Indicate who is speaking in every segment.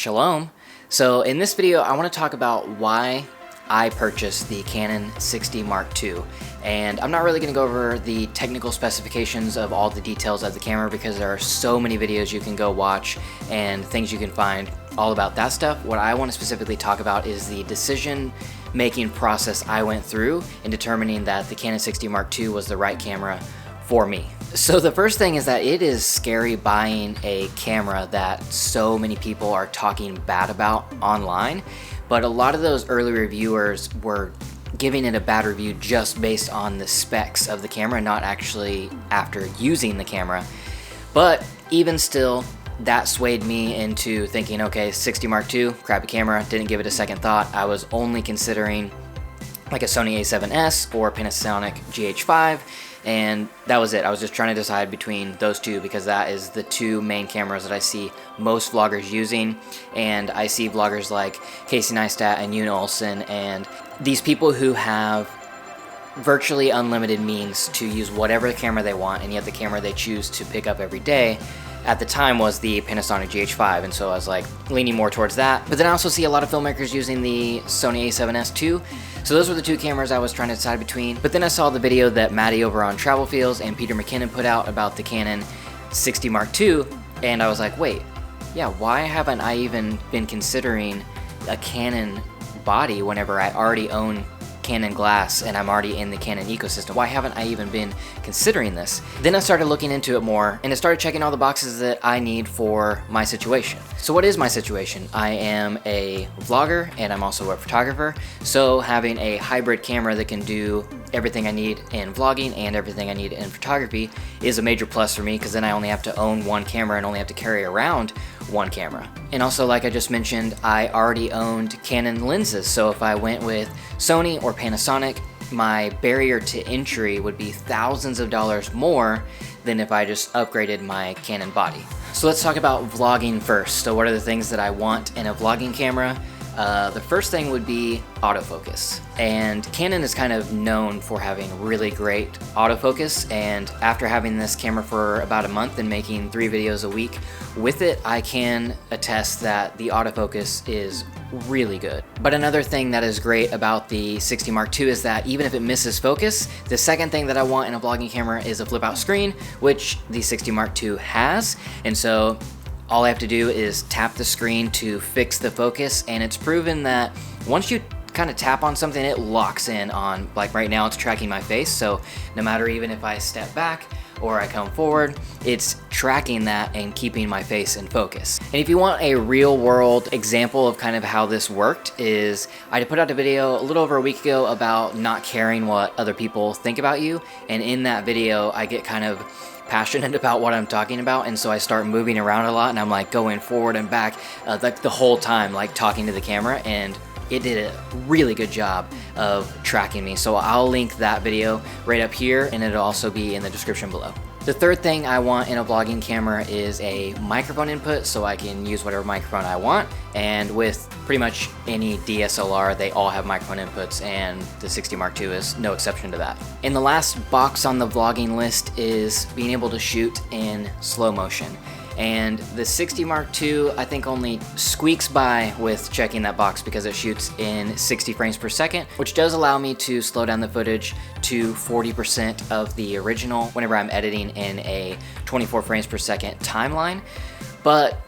Speaker 1: Shalom. So in this video, I want to talk about why I purchased the Canon 60 Mark II. And I'm not really going to go over the technical specifications of all the details of the camera because there are so many videos you can go watch and things you can find all about that stuff. What I want to specifically talk about is the decision-making process I went through in determining that the Canon 60 Mark II was the right camera for me. So the first thing is that it is scary buying a camera that so many people are talking bad about online, but a lot of those early reviewers were giving it a bad review just based on the specs of the camera, not actually after using the camera. But even still, that swayed me into thinking, okay, 60 Mark II, crappy camera, didn't give it a second thought. I was only considering like a Sony a7S or Panasonic GH5, and that was it. I was just trying to decide between those two because that is the two main cameras that I see most vloggers using, and I see vloggers like Casey Neistat and Yoon Olsen and these people who have virtually unlimited means to use whatever camera they want, and yet the camera they choose to pick up every day at the time was the Panasonic GH5, and so I was like leaning more towards that. But then I also see a lot of filmmakers using the Sony a7S too. So those were the two cameras I was trying to decide between. But then I saw the video that Maddie over on Travel Feels and Peter McKinnon put out about the Canon 60 Mark II, and I was like, wait, yeah, why haven't I even been considering a Canon body whenever I already own Canon glass and I'm already in the Canon ecosystem? Why haven't I even been considering this? Then I started looking into it more and I started checking all the boxes that I need for my situation. So what is my situation? I am a vlogger and I'm also a photographer, so having a hybrid camera that can do everything I need in vlogging and everything I need in photography is a major plus for me, because then I only have to own one camera and only have to carry around one camera. And also, like I just mentioned, I already owned Canon lenses, so if I went with Sony or Panasonic, my barrier to entry would be thousands of dollars more than if I just upgraded my Canon body. So let's talk about vlogging first. So what are the things that I want in a vlogging camera? The first thing would be autofocus, and Canon is kind of known for having really great autofocus, and after having this camera for about a month and making 3 videos a week with it, I can attest that the autofocus is really good. But another thing that is great about the 60 Mark II is that even if it misses focus, the second thing that I want in a vlogging camera is a flip out screen, which the 60 Mark II has, and so all I have to do is tap the screen to fix the focus, and it's proven that once you kind of tap on something, it locks in on, like right now it's tracking my face, so no matter even if I step back or I come forward, it's tracking that and keeping my face in focus. And if you want a real world example of kind of how this worked, is I put out a video a little over a week ago about not caring what other people think about you, and in that video I get kind of passionate about what I'm talking about, and so I start moving around a lot, and I'm like going forward and back like the whole time, like talking to the camera, and it did a really good job of tracking me. So I'll link that video right up here, and it'll also be in the description below. The third thing I want in a vlogging camera is a microphone input, so I can use whatever microphone I want, and with pretty much any DSLR, they all have microphone inputs, and the 60 Mark II is no exception to that. And the last box on the vlogging list is being able to shoot in slow motion. And the 60 Mark II, I think, only squeaks by with checking that box because it shoots in 60 frames per second, which does allow me to slow down the footage to 40% of the original whenever I'm editing in a 24 frames per second timeline. But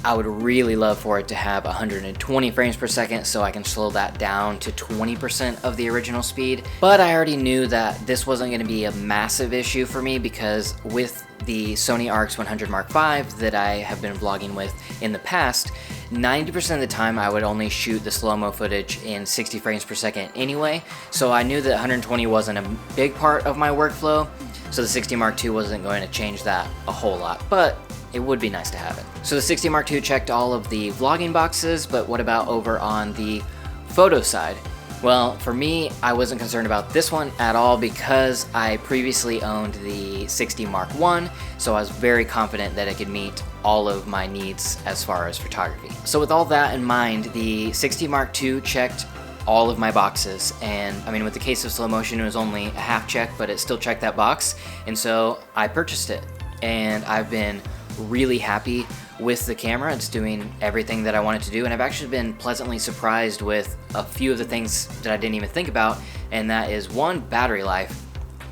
Speaker 1: I would really love for it to have 120 frames per second so I can slow that down to 20% of the original speed. But I already knew that this wasn't going to be a massive issue for me because with the Sony RX100 Mark V that I have been vlogging with in the past, 90% of the time I would only shoot the slow-mo footage in 60 frames per second anyway, so I knew that 120 wasn't a big part of my workflow, so the 60 Mark II wasn't going to change that a whole lot, but it would be nice to have it. So the 60 Mark II checked all of the vlogging boxes, but what about over on the photo side? Well, for me, I wasn't concerned about this one at all because I previously owned the 60 Mark I, so I was very confident that it could meet all of my needs as far as photography. So with all that in mind, the 60 Mark II checked all of my boxes, and I mean, with the case of slow motion, it was only a half check, but it still checked that box, and so I purchased it, and I've been really happy with the camera. It's doing everything that I want it to do, and I've actually been pleasantly surprised with a few of the things that I didn't even think about, and that is one, battery life.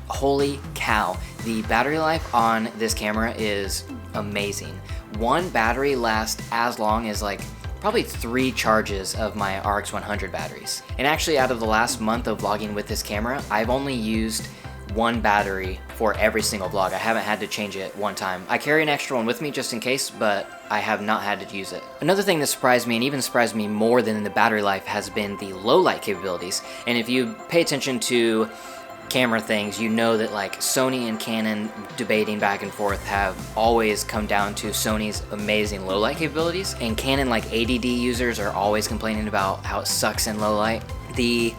Speaker 1: Holy cow, the battery life on this camera is amazing. One battery lasts as long as like probably 3 charges of my RX 100 batteries. And actually, out of the last month of vlogging with this camera, I've only used one battery for every single vlog. I haven't had to change it one time. I carry an extra one with me just in case, but I have not had to use it. Another thing that surprised me, and even surprised me more than the battery life, has been the low light capabilities. And if you pay attention to camera things, you know that like Sony and Canon debating back and forth have always come down to Sony's amazing low light capabilities, and Canon like ADD users are always complaining about how it sucks in low light. The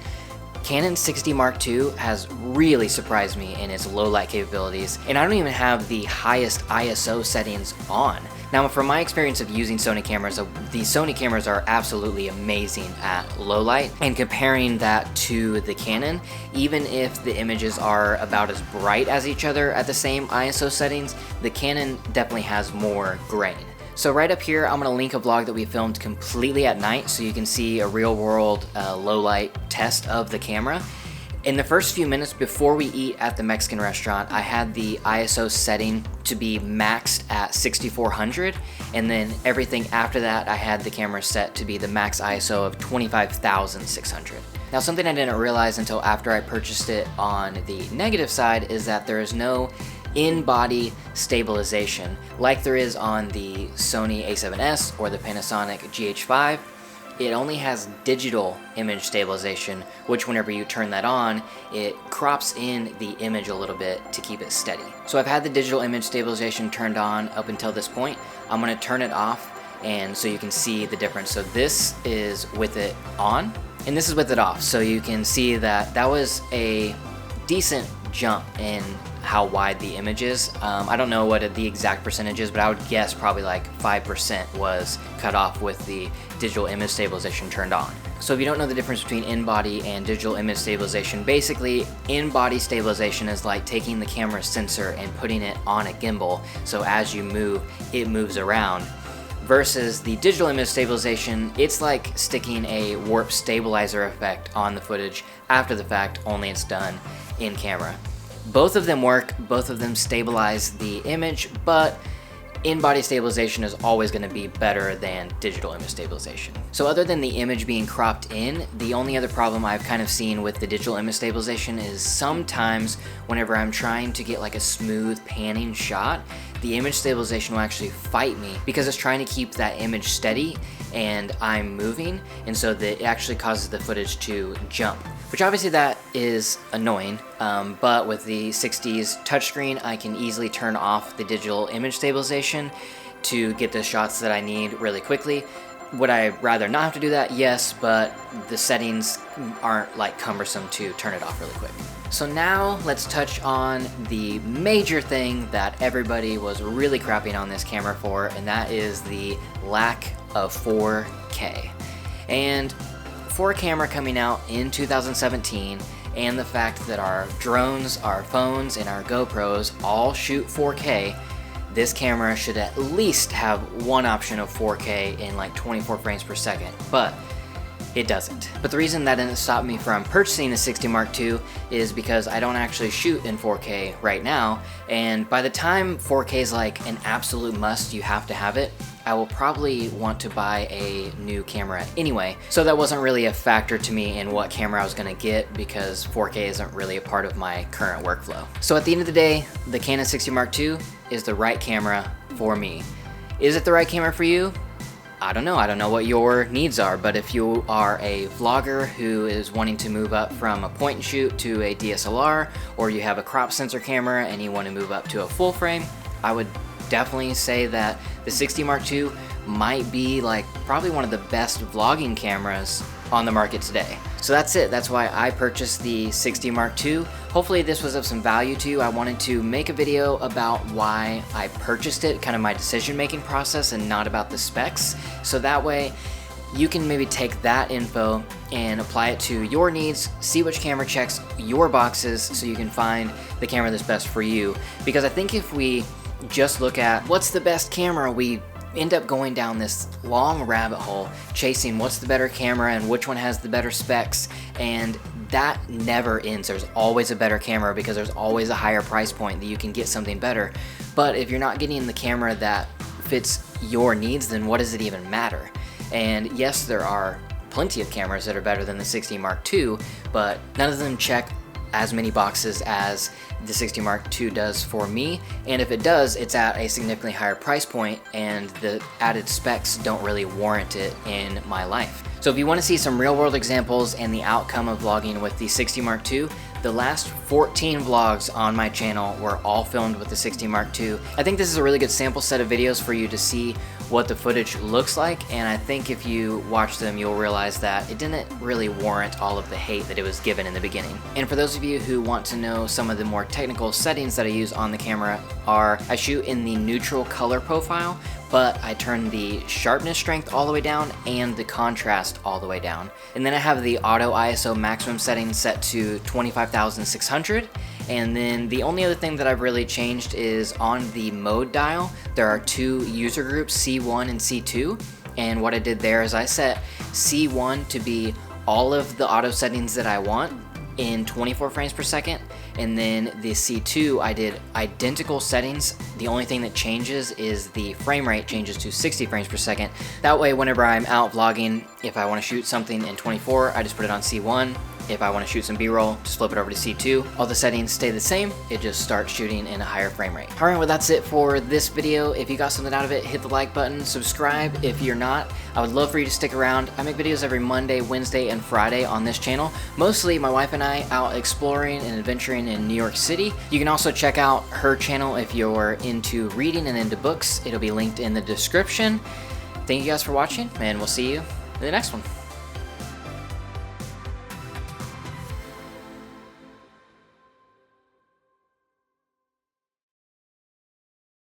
Speaker 1: Canon 60 Mark II has really surprised me in its low light capabilities, and I don't even have the highest ISO settings on. Now, from my experience of using Sony cameras, the Sony cameras are absolutely amazing at low light, and comparing that to the Canon, even if the images are about as bright as each other at the same ISO settings, the Canon definitely has more grain. So right up here, I'm going to link a vlog that we filmed completely at night so you can see a real world low light test of the camera. In the first few minutes before we eat at the Mexican restaurant, I had the ISO setting to be maxed at 6400, and then everything after that I had the camera set to be the max ISO of 25,600. Now, something I didn't realize until after I purchased it on the negative side is that there is no in-body stabilization like there is on the Sony a7S or the Panasonic GH5. It only has digital image stabilization, which whenever you turn that on, it crops in the image a little bit to keep it steady. So I've had the digital image stabilization turned on up until this point. I'm going to turn it off, and so you can see the difference. So this is with it on, and this is with it off. So you can see that that was a decent jump in how wide the image is. I don't know what the exact percentage is, but I would guess probably like 5% was cut off with the digital image stabilization turned on. So if you don't know the difference between in-body and digital image stabilization, basically in-body stabilization is like taking the camera sensor and putting it on a gimbal, so as you move, it moves around. Versus the digital image stabilization, it's like sticking a warp stabilizer effect on the footage after the fact, only it's done in camera. Both of them work, both of them stabilize the image, but in-body stabilization is always going to be better than digital image stabilization. So other than the image being cropped in, the only other problem I've kind of seen with the digital image stabilization is sometimes whenever I'm trying to get like a smooth panning shot, the image stabilization will actually fight me because it's trying to keep that image steady and I'm moving, and so that it actually causes the footage to jump, which obviously that is annoying, but with the 60's touchscreen, I can easily turn off the digital image stabilization to get the shots that I need really quickly. Would I rather not have to do that? Yes, but the settings aren't like cumbersome to turn it off really quick. So now let's touch on the major thing that everybody was really crapping on this camera for, and that is the lack of 4K. And for a camera coming out in 2017, and the fact that our drones, our phones, and our GoPros all shoot 4K, this camera should at least have one option of 4K in like 24 frames per second, but it doesn't. But the reason that didn't stop me from purchasing the 60 Mark II is because I don't actually shoot in 4K right now, and by the time 4K is like an absolute must, you have to have it, I will probably want to buy a new camera anyway. So that wasn't really a factor to me in what camera I was gonna get because 4K isn't really a part of my current workflow. So at the end of the day, the Canon 60 Mark II is the right camera for me. Is it the right camera for you? I don't know what your needs are, but if you are a vlogger who is wanting to move up from a point and shoot to a DSLR, or you have a crop sensor camera and you want to move up to a full frame, I would definitely say that the 60 Mark II might be like probably one of the best vlogging cameras on the market today. So that's it. That's why I purchased the 60 Mark II. Hopefully this was of some value to you. I wanted to make a video about why I purchased it, kind of my decision-making process, and not about the specs. So that way you can maybe take that info and apply it to your needs, see which camera checks your boxes so you can find the camera that's best for you. Because I think if we just look at what's the best camera, we end up going down this long rabbit hole chasing what's the better camera and which one has the better specs, and that never ends. There's always a better camera because there's always a higher price point that you can get something better. But if you're not getting the camera that fits your needs, then what does it even matter? And yes, there are plenty of cameras that are better than the 60 Mark II, but none of them check as many boxes as the 60 Mark II does for me, and if it does, it's at a significantly higher price point, and the added specs don't really warrant it in my life. So if you want to see some real world examples and the outcome of vlogging with the 60 Mark II, the last 14 vlogs on my channel were all filmed with the 60 Mark II. I think this is a really good sample set of videos for you to see what the footage looks like, and I think if you watch them, you'll realize that it didn't really warrant all of the hate that it was given in the beginning. And for those of you who want to know some of the more technical settings that I use on the camera are, I shoot in the neutral color profile, but I turn the sharpness strength all the way down and the contrast all the way down. And then I have the auto ISO maximum setting set to 25,600. And then the only other thing that I've really changed is on the mode dial, there are two user groups, C1 and C2. And what I did there is I set C1 to be all of the auto settings that I want in 24 frames per second, and then the C2 I did identical settings. The only thing that changes is the frame rate changes to 60 frames per second. That way whenever I'm out vlogging, if I want to shoot something in 24, I just put it on C1. If I want to shoot some B-roll, just flip it over to C2. All the settings stay the same, it just starts shooting in a higher frame rate. Alright, well that's it for this video. If you got something out of it, hit the like button, subscribe if you're not. I would love for you to stick around. I make videos every Monday, Wednesday, and Friday on this channel. Mostly my wife and I out exploring and adventuring in New York City. You can also check out her channel if you're into reading and into books. It'll be linked in the description. Thank you guys for watching, and we'll see you in the next one.